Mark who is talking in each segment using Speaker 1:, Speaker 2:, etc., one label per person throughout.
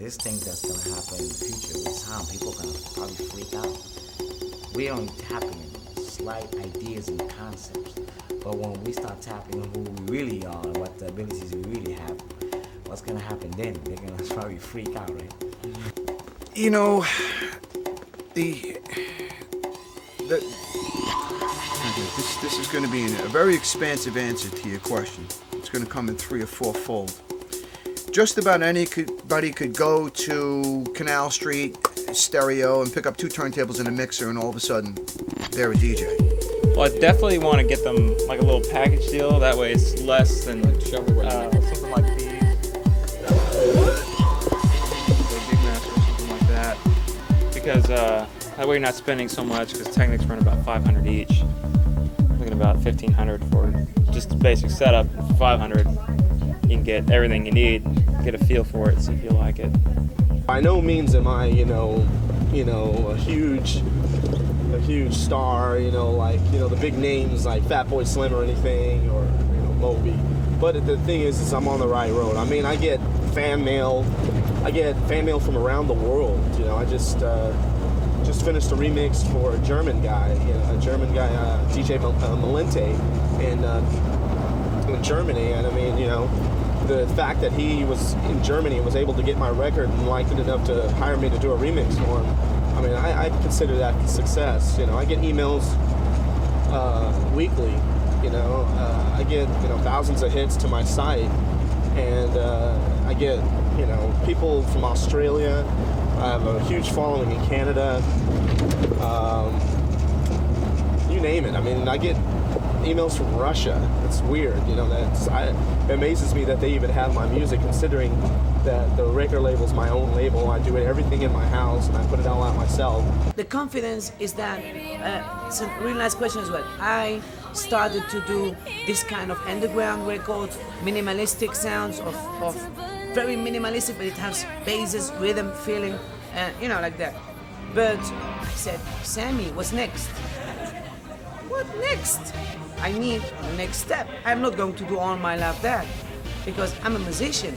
Speaker 1: this thing that's gonna happen in the future with sound, people are gonna probably freak out. We're only tapping in slight ideas and concepts, but when we start tapping on who we really are and what the abilities we really have, what's gonna happen then? They're gonna probably freak out, right?
Speaker 2: You know, this is going to be a very expansive answer to your question. It's going to come in 3 or 4-fold. Just about anybody could go to Canal Street Stereo and pick up 2 turntables and a mixer, and all of a sudden, they're a DJ.
Speaker 3: Well, I definitely want to get them like a little package deal. That way, it's less than something like these. Because that way you're not spending so much, because Technics run about $500 each. Looking about $1,500 for just the basic setup. For $500, you can get everything you need, get a feel for it, see if you like it.
Speaker 4: By no means am I, a huge star, the big names like Fatboy Slim or anything, or Moby. But the thing is I'm on the right road. I mean, I get fan mail from around the world. I just finished a remix for a German guy, DJ Malente, in Germany. And I mean, the fact that he was in Germany and was able to get my record and liked it enough to hire me to do a remix for him, I mean, I consider that a success. I get emails weekly. I get thousands of hits to my site, and I get people from Australia. I have a huge following in Canada. You name it. I mean, I get emails from Russia. It's weird. It amazes me that they even have my music, considering that the record label's my own label. I do everything in my house, and I put it all out myself.
Speaker 5: The confidence is that, it's a really nice question as well. I started to do this kind of underground records, minimalistic sounds of very minimalistic, but it has basses, rhythm, feeling, like that. But I said, Sammy, what's next? What next? I need the next step. I'm not going to do all my life that, because I'm a musician.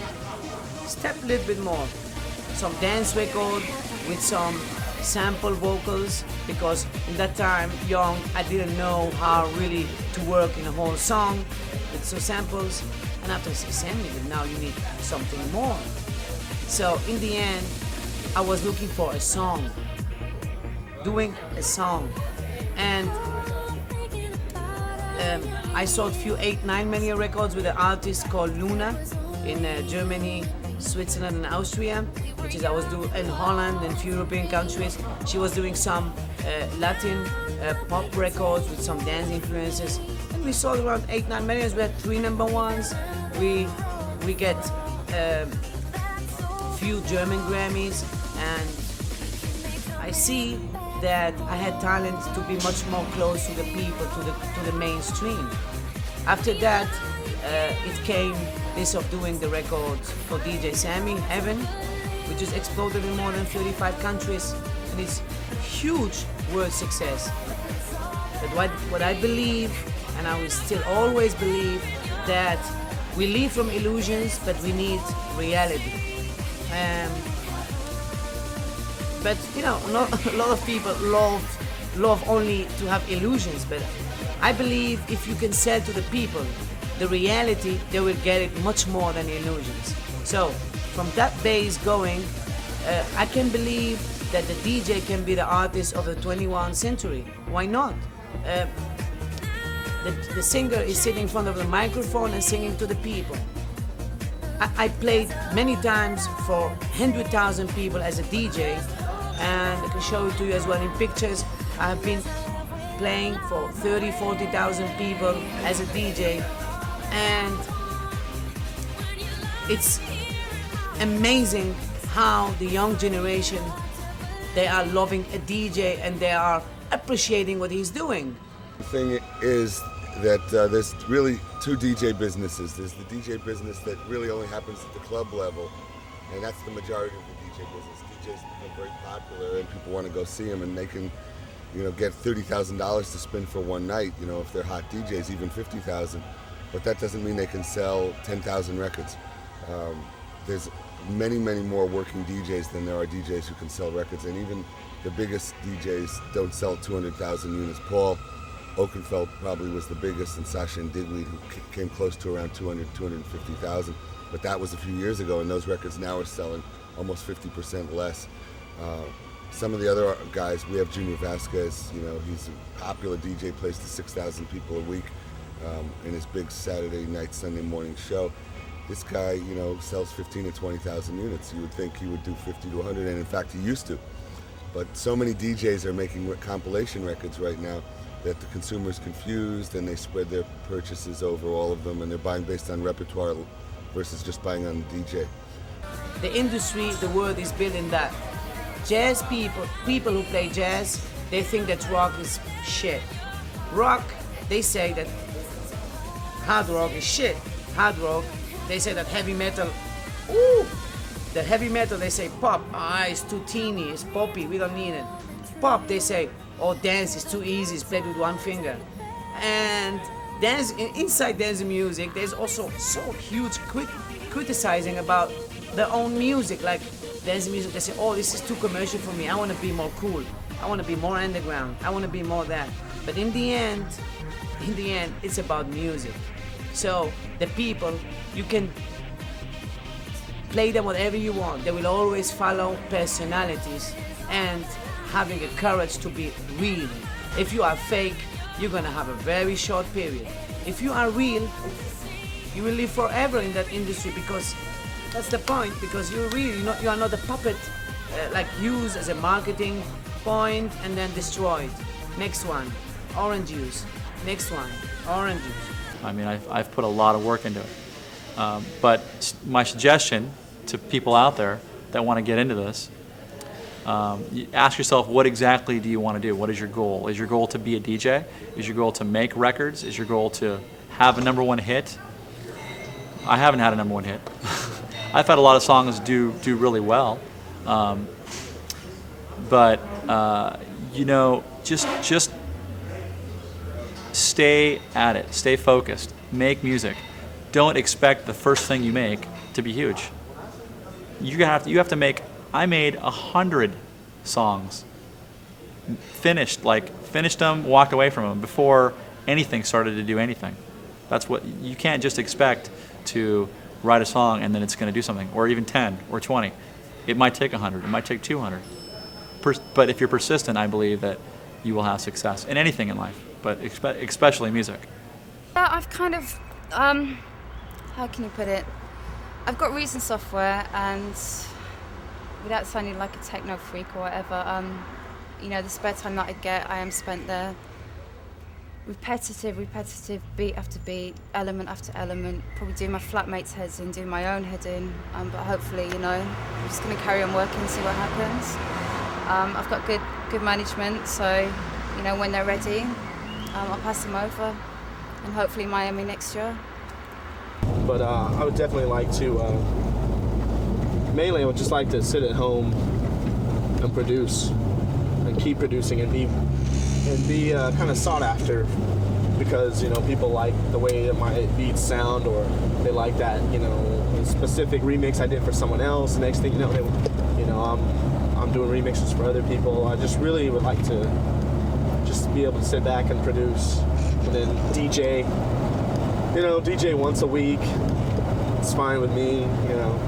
Speaker 5: Step a little bit more. Some dance record with some sample vocals, because in that time, young, I didn't know how really to work in a whole song with some samples. And after I said, Sammy, but now you need something more. So in the end, I was looking for a song, doing a song. And I sold a few 8-9 records with an artist called Luna in Germany, Switzerland and Austria, which is I was doing in Holland and a few European countries. She was doing some Latin pop records with some dance influences. We sold around 8-9 million. We had 3 number ones. We get few German Grammys, and I see that I had talent to be much more close to the people, to the mainstream. After that, it came this of doing the records for DJ Sammy, Heaven, which has exploded in more than 35 countries, and it's a huge world success. But what I believe, and I will still always believe, that we live from illusions, but we need reality. But a lot of people love only to have illusions, but I believe if you can sell to the people the reality, they will get it much more than illusions. So from that base going, I can believe that the DJ can be the artist of the 21st century. Why not? The singer is sitting in front of the microphone and singing to the people. I played many times for 100,000 people as a DJ, and I can show it to you as well in pictures. I've been playing for 30,000-40,000 people as a DJ, and it's amazing how the young generation, they are loving a DJ and they are appreciating what he's doing.
Speaker 6: The thing is that there's really 2 DJ businesses. There's the DJ business that really only happens at the club level, and that's the majority of the DJ business. DJs become very popular and people want to go see them, and they can, get $30,000 to spend for one night, if they're hot DJs, even $50,000. But that doesn't mean they can sell 10,000 records. There's many, many more working DJs than there are DJs who can sell records, and even the biggest DJs don't sell 200,000 units. Paul Oakenfold probably was the biggest, and Sasha and Digweed, who came close to around 250,000. But that was a few years ago, and those records now are selling almost 50% less. Some of the other guys, we have Junior Vasquez, you know, he's a popular DJ, plays to 6,000 people a week in his big Saturday night, Sunday morning show. This guy, you know, sells 15 to 20,000 units. You would think he would do 50 to 100, and in fact he used to. But so many DJs are making compilation records right now that the consumer's confused, and they spread their purchases over all of them, and they're buying based on repertoire versus just buying on the DJ.
Speaker 5: The industry, the world is building that. Jazz people who play jazz, they think that rock is shit. Rock, they say that hard rock is shit. Hard rock, they say that heavy metal, ooh! The heavy metal, they say pop, it's too teeny, it's poppy, we don't need it. Pop, they say, oh, dance is too easy, it's played with one finger. And dance, inside dance music, there's also so huge criticizing about their own music. Like dance music, they say, oh, this is too commercial for me, I want to be more cool, I want to be more underground, I want to be more that. But in the end, it's about music. So the people, you can play them whatever you want, they will always follow personalities and having a courage to be real. If you are fake, you're gonna have a very short period. If you are real, you will live forever in that industry, because that's the point, because you're real, you are not a puppet, like used as a marketing point and then destroyed. Next one, orange juice. Next one, orange juice.
Speaker 3: I mean, I've put a lot of work into it. But my suggestion to people out there that want to get into this, you ask yourself, what exactly do you want to do? What is your goal? Is your goal to be a DJ? Is your goal to make records? Is your goal to have a #1 hit? I haven't had a #1 hit. I've had a lot of songs do really well, but you know, just stay at it, stay focused, make music. Don't expect the first thing you make to be huge. You have to make. I made 100 songs, finished them, walked away from them before anything started to do anything. That's what, you can't just expect to write a song and then it's going to do something, or even 10 or 20. It might take 100, it might take 200. But if you're persistent, I believe that you will have success in anything in life, but especially music.
Speaker 7: I've kind of, how can you put it? I've got Reason software, and without sounding like a techno freak or whatever, you know, the spare time that I get, I am spent there. Repetitive, beat after beat, element after element, probably doing my flatmates' heads in, doing my own head in, but hopefully, you know, I'm just going to carry on working and see what happens. I've got good management, so, you know, when they're ready, I'll pass them over, and hopefully Miami next year.
Speaker 4: But I would definitely like to, mainly I would just like to sit at home and produce, and keep producing, and be kind of sought after, because, you know, people like the way that my beats sound, or they like that, you know, specific remix I did for someone else. The next thing you know, I'm doing remixes for other people. I just really would like to just be able to sit back and produce, and then DJ. You know, DJ once a week. It's fine with me. You know,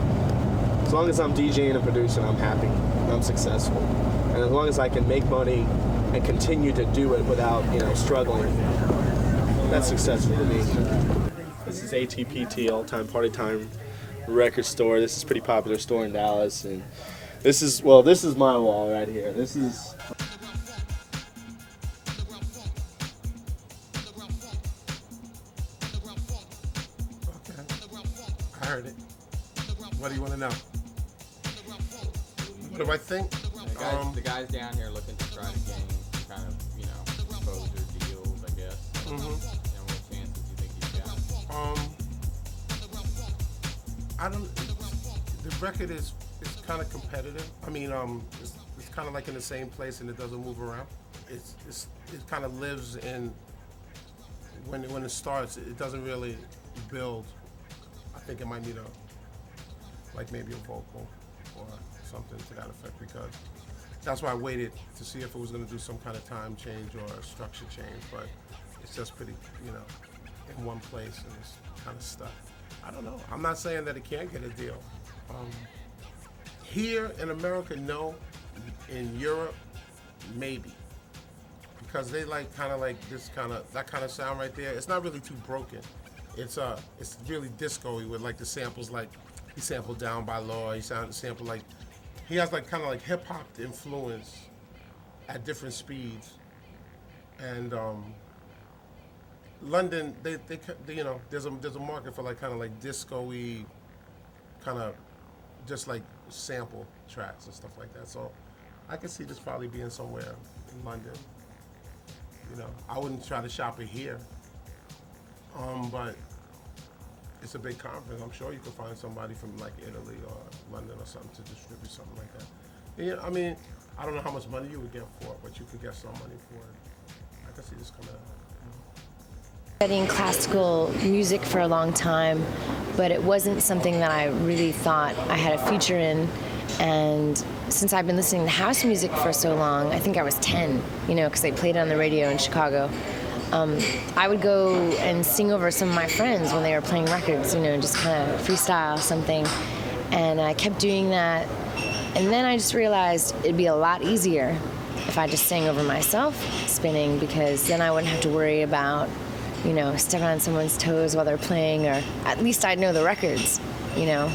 Speaker 4: as long as I'm DJing and producing, I'm happy. I'm successful, and as long as I can make money and continue to do it without, you know, struggling, that's successful to me. This is ATPT, All Time Party Time Record Store. This is a pretty popular store in Dallas, and this is my wall right here. This is.
Speaker 8: Okay, I heard it. What do you want to know? What do I think?
Speaker 9: The guys down here looking to try to gain kind of, you know, exposure deals, I guess.
Speaker 8: Mm-hmm.
Speaker 9: You know, what chances do you think he's got?
Speaker 8: I don't. The record is kind of competitive. I mean, it's kind of like in the same place and it doesn't move around. It kind of lives in when it starts. It doesn't really build. I think it might need a like maybe a vocal or something to that effect, because that's why I waited to see if it was going to do some kind of time change or a structure change, but it's just pretty, you know, in one place and it's kind of stuck. I don't know. I'm not saying that it can't get a deal. Here in America, no. In Europe, maybe. Because they like kind of like that kind of sound right there. It's not really too broken. It's really disco-y with like the samples, like he sampled Down by Law. He sampled like, he has like kind of like hip hop influence at different speeds. And London, they you know, there's a market for like kind of like disco-y, kind of just like sample tracks and stuff like that. So I could see this probably being somewhere in London. You know, I wouldn't try to shop it here, but it's a big conference. I'm sure you could find somebody from like Italy or London or something to distribute something like that. And, yeah, I mean, I don't know how much money you would get for it, but you could get some money for it. I could see this coming out.
Speaker 10: Studying classical music for a long time, but it wasn't something that I really thought I had a future in. And since I've been listening to house music for so long, I think I was 10, you know, because they played it on the radio in Chicago. I would go and sing over some of my friends when they were playing records, you know, just kind of freestyle something. And I kept doing that. And then I just realized it'd be a lot easier if I just sang over myself spinning, because then I wouldn't have to worry about, you know, stepping on someone's toes while they're playing, or at least I'd know the records, you know.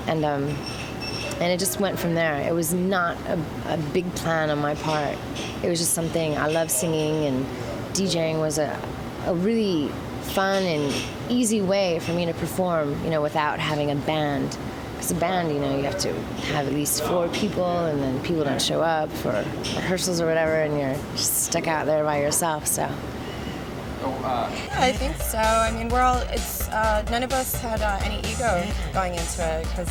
Speaker 10: And it just went from there. It was not a big plan on my part. It was just something, I love singing, and DJing was a really fun and easy way for me to perform, you know, without having a band. Because a band, you know, you have to have at least 4 people, and then people don't show up for rehearsals or whatever, and you're just stuck out there by yourself, so.
Speaker 11: Yeah, I think so. I mean, we're all, none of us had any ego going into it, because,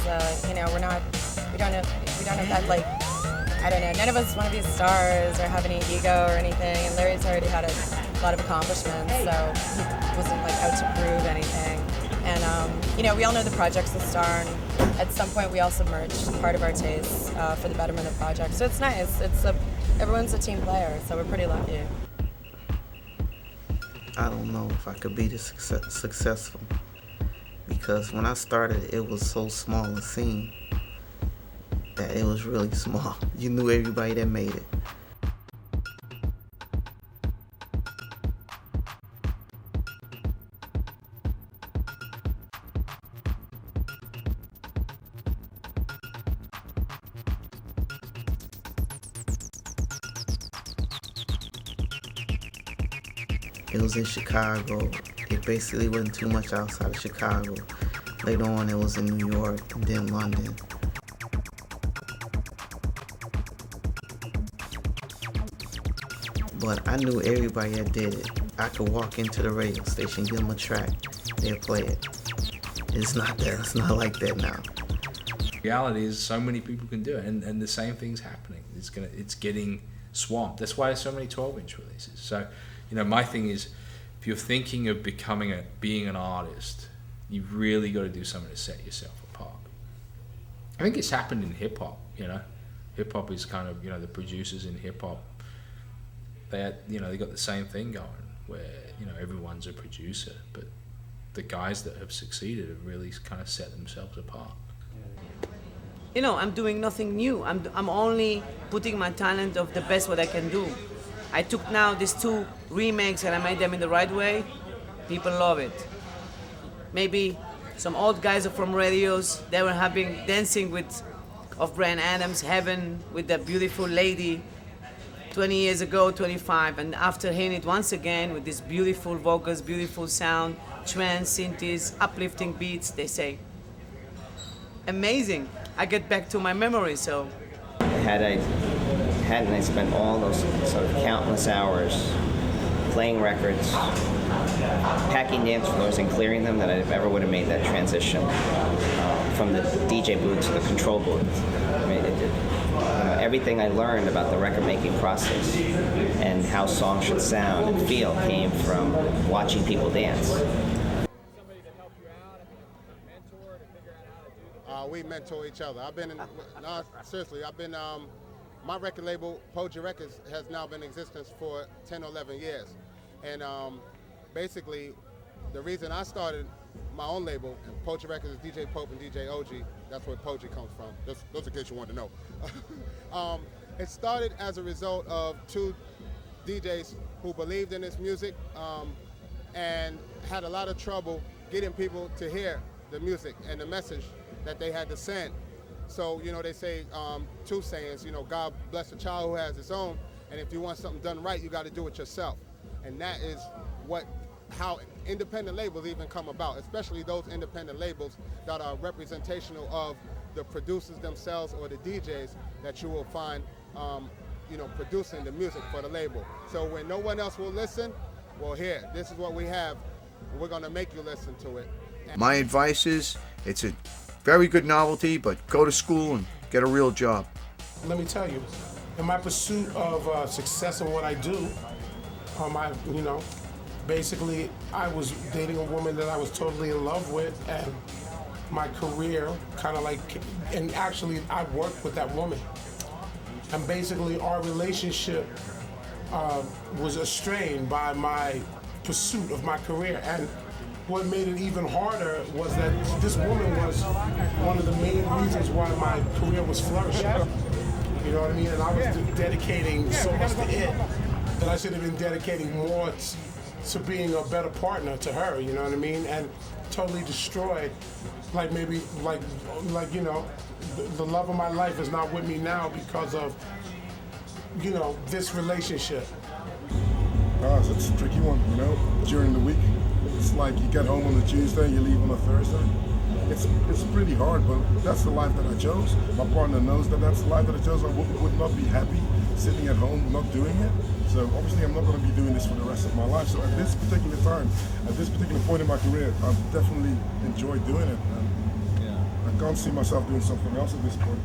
Speaker 11: you know, we don't have that, like, I don't know, none of us want to be stars or have any ego or anything, and Larry's already had a lot of accomplishments, so he wasn't, like, out to prove anything. And, you know, we all know the project's a star, and at some point we all submerged part of our tastes for the betterment of the project. So it's nice. Everyone's a team player, so we're pretty lucky.
Speaker 12: I don't know if I could be this successful, because when I started, it was so small a scene that it was really small. You knew everybody that made it. It was in Chicago. It basically wasn't too much outside of Chicago. Later on, it was in New York and then London. But I knew everybody that did it. I could walk into the radio station, give them a track, they'll play it. It's not like that now.
Speaker 13: Reality is so many people can do it, and the same thing's happening. It's getting swamped. That's why there's so many 12-inch releases. So, you know, my thing is, if you're thinking of being an artist, you've really got to do something to set yourself apart. I think it's happened in hip hop. You know, hip hop is kind of, you know, the producers in hip hop. They got the same thing going, where, you know, everyone's a producer, but the guys that have succeeded have really kind of set themselves apart.
Speaker 5: You know, I'm doing nothing new. I'm only putting my talent of the best what I can do. I took now these 2 remakes and I made them in the right way. People love it. Maybe some old guys from radios, they were dancing of Bryan Adams' Heaven with that beautiful lady 20 years ago, 25, and after hearing it once again with these beautiful vocals, beautiful sound, trance, synthes, uplifting beats, they say, amazing. I get back to my memory, so.
Speaker 14: Hadn't I spent all those sort of countless hours playing records, packing dance floors and clearing them, that I never would have made that transition from the DJ booth to the control booth. I mean, everything I learned about the record-making process and how songs should sound and feel came from watching people dance.
Speaker 15: we mentor each other. I've been in, no, seriously, I've been, my record label, PUCH Records, has now been in existence for 10 or 11 years. And basically, the reason I started my own label, and PUCH Records is DJ Pope and DJ OG, that's where Poetry comes from, those in case you want to know. It started as a result of two DJs who believed in this music and had a lot of trouble getting people to hear the music and the message that they had to send. So, you know, they say two sayings, you know, God bless a child who has his own, and if you want something done right, you got to do it yourself. And that is how independent labels even come about, especially those independent labels that are representational of the producers themselves or the DJs that you will find, you know, producing the music for the label. So when no one else will listen, well, here, this is what we have. We're going to make you listen to it.
Speaker 2: My advice is, it's a very good novelty, but go to school and get a real job.
Speaker 8: Let me tell you, in my pursuit of success in what I do, basically I was dating a woman that I was totally in love with, and my career kind of like, and actually I worked with that woman. And basically our relationship was strained by my pursuit of my career. And what made it even harder was that this woman was one of the main reasons why my career was flourishing. You know what I mean? And I was dedicating so much to it that I should have been dedicating more to being a better partner to her, you know what I mean? And totally destroyed, like maybe, you know, the love of my life is not with me now because of, you know, this relationship.
Speaker 16: It's a tricky one, you know, during the week. It's like you get home on a Tuesday, you leave on a Thursday. It's pretty hard, but that's the life that I chose. My partner knows that that's the life that I chose. I would not be happy sitting at home not doing it. So obviously I'm not going to be doing this for the rest of my life. So at this particular time, at this particular point in my career, I've definitely enjoyed doing it. And I can't see myself doing something else at this point.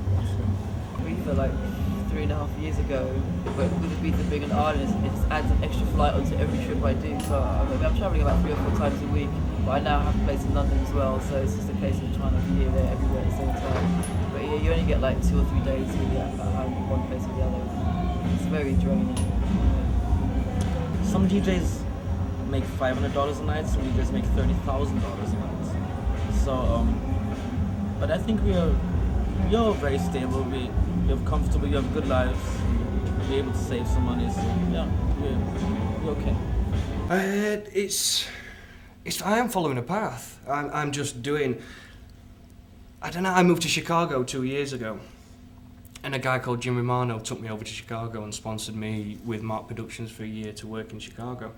Speaker 17: We feel like 3.5 years ago, but with the Beat being an artist, it just adds an extra flight onto every trip I do. So I'm traveling about 3 or 4 times a week, but I now have a place in London as well, so it's just a case of trying to be here, there, everywhere at the same time. But yeah, you only get like 2 or 3 days really at one place or the other. It's very draining.
Speaker 18: Some DJs make $500 a night, some DJs make $30,000 a night. So, but I think you're very stable. You're comfortable. You have good lives. You're able to save some money. So yeah, you're okay.
Speaker 19: I am following a path. I'm just doing. I don't know. I moved to Chicago 2 years ago. And a guy called Jim Romano took me over to Chicago and sponsored me with Mark Productions for a year to work in Chicago.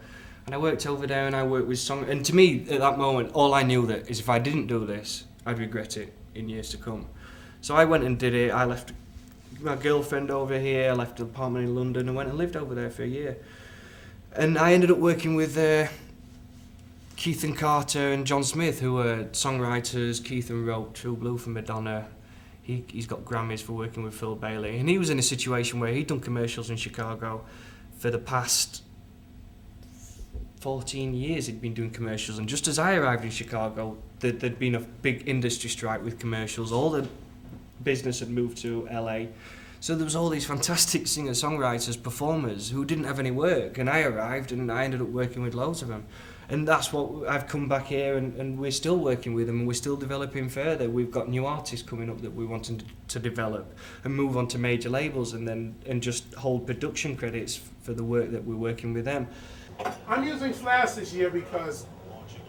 Speaker 19: And I worked over there and I worked with song. And to me, at that moment, all I knew that is if I didn't do this, I'd regret it in years to come. So I went and did it. I left my girlfriend over here. I left an apartment in London and went and lived over there for a year. And I ended up working with Keith and Carter and John Smith, who were songwriters. Keith wrote True Blue for Madonna. He's got Grammys for working with Phil Bailey. And he was in a situation where he'd done commercials in Chicago for the past 14 years. He'd been doing commercials. And just as I arrived in Chicago, there'd been a big industry strike with commercials. All the business had moved to LA. So there was all these fantastic singer-songwriters, performers who didn't have any work. And I arrived and I ended up working with loads of them. And that's what I've come back here and we're still working with them and we're still developing further. We've got new artists coming up that we're wanting to develop and move on to major labels and just hold production credits for the work that we're working with them.
Speaker 8: I'm using Flash this year because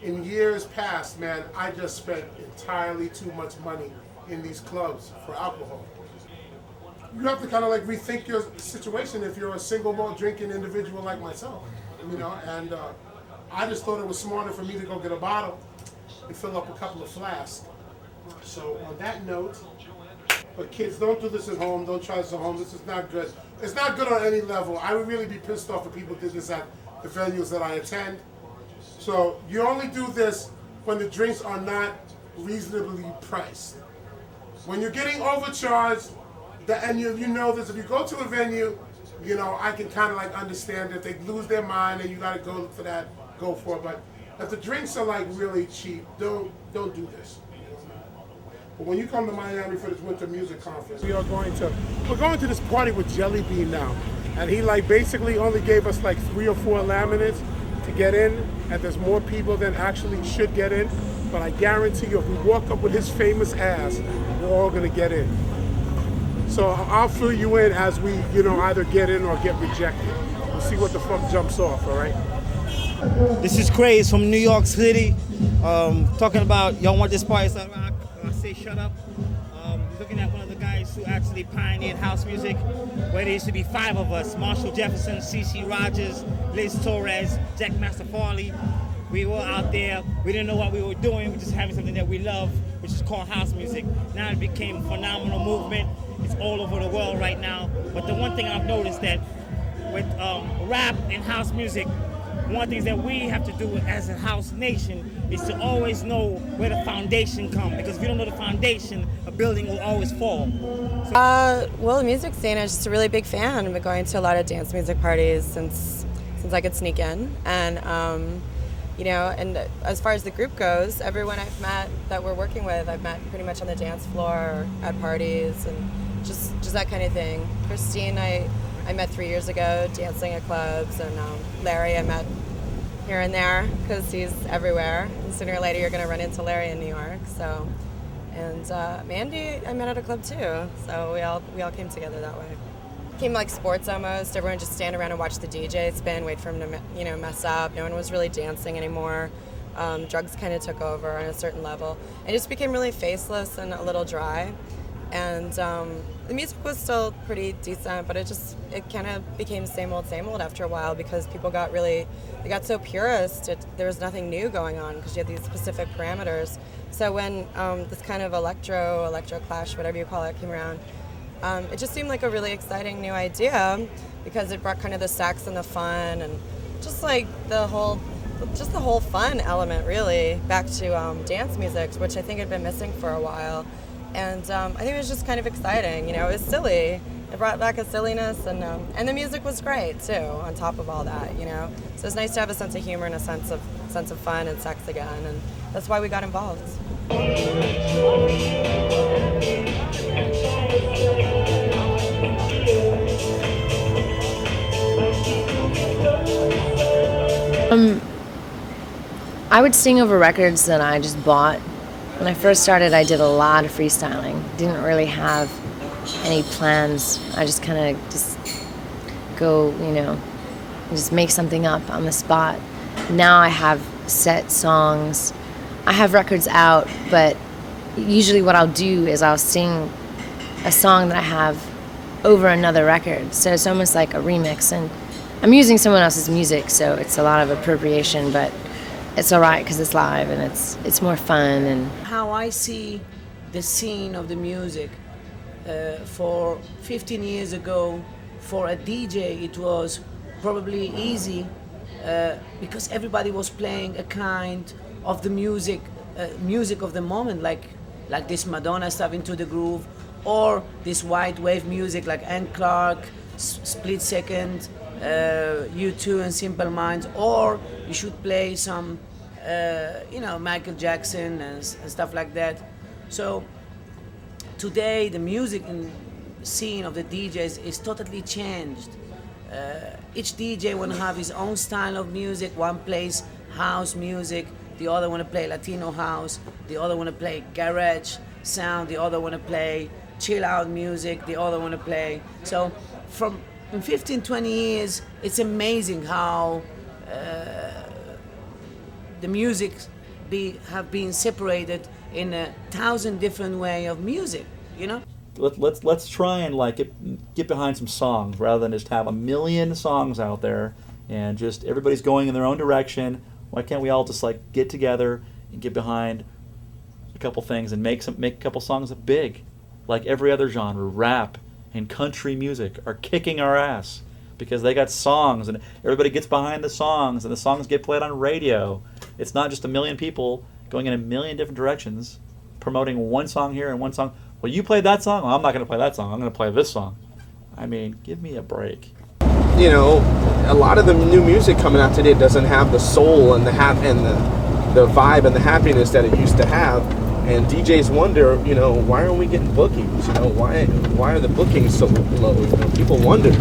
Speaker 8: in years past, man, I just spent entirely too much money in these clubs for alcohol. You have to kind of like rethink your situation if you're a single malt drinking individual like myself, you know, and I just thought it was smarter for me to go get a bottle and fill up a couple of flasks. So on that note, but kids, don't do this at home. Don't try this at home. This is not good. It's not good on any level. I would really be pissed off if people did this at the venues that I attend. So you only do this when the drinks are not reasonably priced. When you're getting overcharged, and you know this, if you go to a venue, you know, I can kind of like understand if they lose their mind and you got to go for that. Go for it, but if the drinks are like really cheap, don't do this. But when you come to Miami for this winter music conference, we're going to this party with Jelly Bean now. And he like basically only gave us like 3 or 4 laminates to get in, and there's more people than actually should get in. But I guarantee you, if we walk up with his famous ass, we're all gonna get in. So I'll fill you in as we, either get in or get rejected. We'll see what the fuck jumps off, all right?
Speaker 20: This is Craze from New York City. Talking about, y'all want this party to rock? I say shut up. Looking at one of the guys who actually pioneered house music, where there used to be 5 of us: Marshall Jefferson, CeCe Rogers, Liz Torres, Jack Master Farley. We were out there, we didn't know what we were doing, we were just having something that we love, which is called house music. Now it became a phenomenal movement. It's all over the world right now. But the one thing I've noticed that with rap and house music, one of the things that we have to do as a house nation is to always know where the foundation comes, because if you don't know the foundation, a building will always fall.
Speaker 11: Well, the music scene, I'm just a really big fan. I've been going to a lot of dance music parties since I could sneak in. And, and as far as the group goes, everyone I've met that we're working with, I've met pretty much on the dance floor, at parties, and just that kind of thing. Christine, I met 3 years ago dancing at clubs, and Larry I met here and there because he's everywhere. And sooner or later you're going to run into Larry in New York. So, and Mandy I met at a club too. So we all came together that way. Became like sports almost. Everyone just stand around and watch the DJ spin, wait for him to mess up. No one was really dancing anymore. Drugs kind of took over on a certain level. It just became really faceless and a little dry. And the music was still pretty decent, but it kind of became same old after a while, because people got so purist. There was nothing new going on because you had these specific parameters. So when this kind of electro clash, whatever you call it, came around, it just seemed like a really exciting new idea, because it brought kind of the sax and the fun, and just like the whole fun element really back to dance music, which I think had been missing for a while. And I think it was just kind of exciting. It was silly. It brought back a silliness, and the music was great too. On top of all that, so it's nice to have a sense of humor and a sense of fun and sex again, and that's why we got involved.
Speaker 10: I would sing over records that I just bought. When I first started, I did a lot of freestyling. Didn't really have any plans. I just kind of just go, just make something up on the spot. Now I have set songs. I have records out, but usually what I'll do is I'll sing a song that I have over another record. So it's almost like a remix, and I'm using someone else's music, so it's a lot of appropriation, but it's all right because it's live and it's more fun. And
Speaker 5: how I see the scene of the music, for 15 years ago, for a DJ it was probably easy because everybody was playing a kind of the music of the moment, like this Madonna stuff, Into the Groove, or this white wave music like Ann Clark, Split Second, U2 and Simple Minds, or you should play some, Michael Jackson and stuff like that. So today the music scene of the DJs is totally changed. Each DJ want to have his own style of music. One plays house music, the other want to play Latino house, the other want to play garage sound, the other want to play chill out music, the other want to play. So in 15, 20 years, it's amazing how the music have been separated in 1,000 different way of music,
Speaker 21: Let's try and get behind some songs rather than just have a million songs out there and just everybody's going in their own direction. Why can't we all just get together and get behind a couple things and make a couple songs that big, like every other genre? Rap and country music are kicking our ass because they got songs and everybody gets behind the songs and the songs get played on radio. It's not just a million people going in a million different directions promoting one song here and one song. Well, you played that song? Well, I'm not going to play that song. I'm going to play this song. I mean, give me a break.
Speaker 4: A lot of the new music coming out today doesn't have the soul and the vibe and the happiness that it used to have. And DJs wonder, you know, why aren't we getting bookings? You know, why are the bookings so low? You know, people wonder.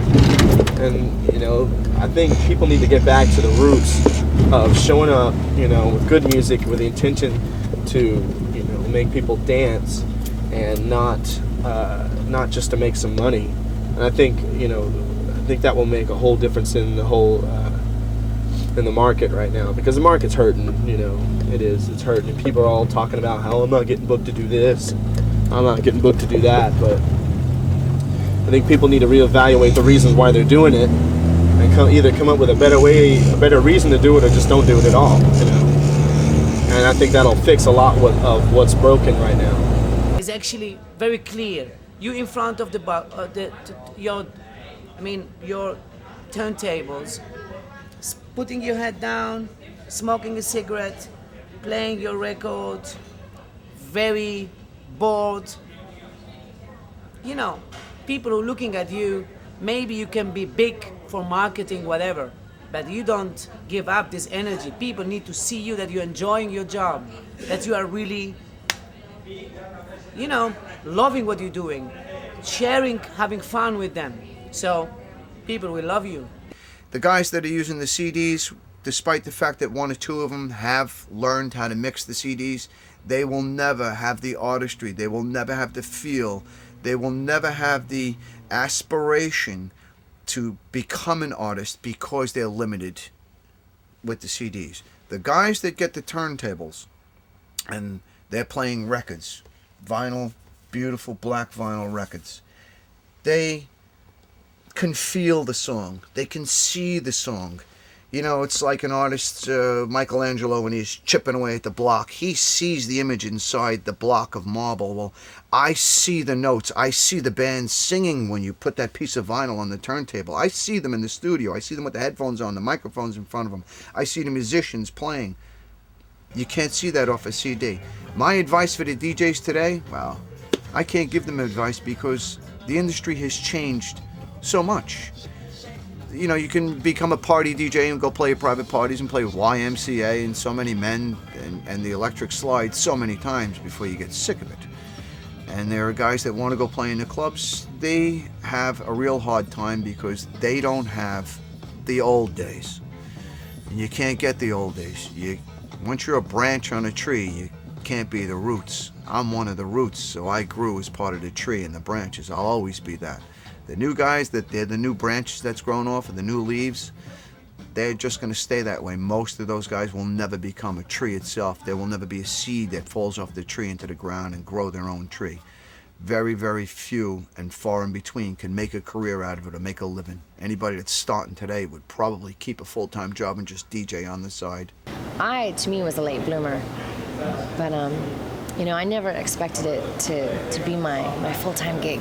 Speaker 4: And, you know, I think people need to get back to the roots of showing up, you know, with good music, with the intention to, you know, make people dance, and not just to make some money. And I think, you know, that will make a whole difference in the whole in the market right now, because the market's hurting. You know, it's hurting. And people are all talking about how I'm not getting booked to do this, I'm not getting booked to do that. But I think people need to reevaluate the reasons why they're doing it, and either come up with a better reason to do it, or just don't do it at all. You know, and I think that'll fix a lot of what's broken right now.
Speaker 5: It's actually very clear. You in front of your turntables, putting your head down, smoking a cigarette, playing your record, very bored. You know, people are looking at you. Maybe you can be big for marketing, whatever, but you don't give up this energy. People need to see you, that you're enjoying your job, that you are really, you know, loving what you're doing, sharing, having fun with them. So people will love you.
Speaker 2: The guys that are using the CDs, despite the fact that one or two of them have learned how to mix the CDs, they will never have the artistry, they will never have the feel, they will never have the aspiration to become an artist, because they're limited with the CDs. The guys that get the turntables and they're playing records, vinyl, beautiful black vinyl records, they can feel the song, they can see the song. You know, it's like an artist, Michelangelo, when he's chipping away at the block. He sees the image inside the block of marble. Well, I see the notes. I see the band singing when you put that piece of vinyl on the turntable. I see them in the studio. I see them with the headphones on, the microphones in front of them. I see the musicians playing. You can't see that off a CD. My advice for the DJs today, well, I can't give them advice, because the industry has changed so much. You know, you can become a party DJ and go play at private parties and play with YMCA and So Many Men and the Electric Slide so many times before you get sick of it. And there are guys that want to go play in the clubs. They have a real hard time because they don't have the old days. And you can't get the old days. Once you're a branch on a tree, you can't be the roots. I'm one of the roots, so I grew as part of the tree and the branches. I'll always be that. The new guys, they're the new branches that's grown off, and the new leaves, they're just going to stay that way. Most of those guys will never become a tree itself. There will never be a seed that falls off the tree into the ground and grow their own tree. Very, very few and far in between can make a career out of it or make a living. Anybody that's starting today would probably keep a full-time job and just DJ on the side.
Speaker 10: To me, was a late bloomer, but you know, I never expected it to be my full-time gig.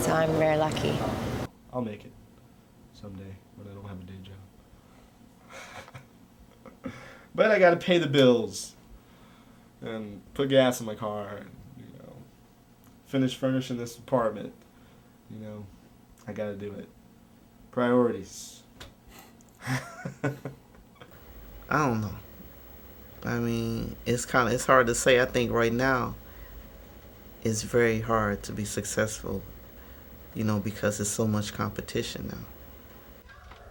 Speaker 10: So I'm very lucky.
Speaker 4: I'll make it someday, but I don't have a day job. But I gotta pay the bills and put gas in my car and, you know, finish furnishing this apartment. You know, I gotta do it. Priorities.
Speaker 12: I don't know. I mean, it's hard to say. I think right now it's very hard to be successful, you know, because there's so much competition now.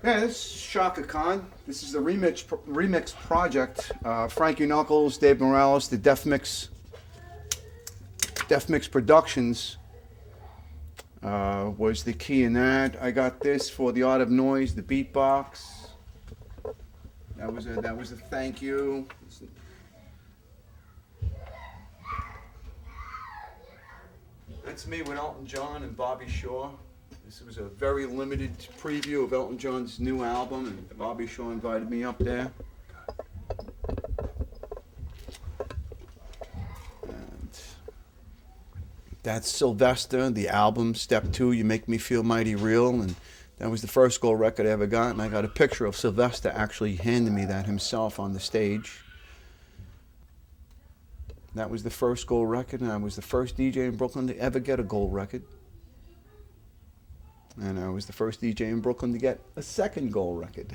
Speaker 2: Yeah, this is Shaka Khan. This is the remix project. Frankie Knuckles, Dave Morales, the Def Mix Productions was the key in that. I got this for the Art of Noise, the beatbox. That was a thank you. That's me with Elton John and Bobby Shaw. This was a very limited preview of Elton John's new album, and Bobby Shaw invited me up there. And that's Sylvester, the album, Step 2, You Make Me Feel Mighty Real, and that was the first gold record I ever got, and I got a picture of Sylvester actually handing me that himself on the stage. That was the first gold record, and I was the first DJ in Brooklyn to ever get a gold record. And I was the first DJ in Brooklyn to get a second gold record.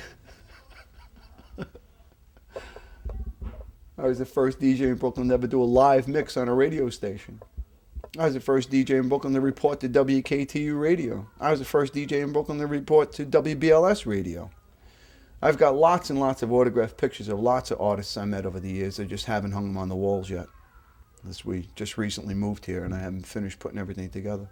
Speaker 2: I was the first DJ in Brooklyn to ever do a live mix on a radio station. I was the first DJ in Brooklyn to report to WKTU radio. I was the first DJ in Brooklyn to report to WBLS radio. I've got lots and lots of autographed pictures of lots of artists I met over the years. I just haven't hung them on the walls yet. We just recently moved here and I haven't finished putting everything together.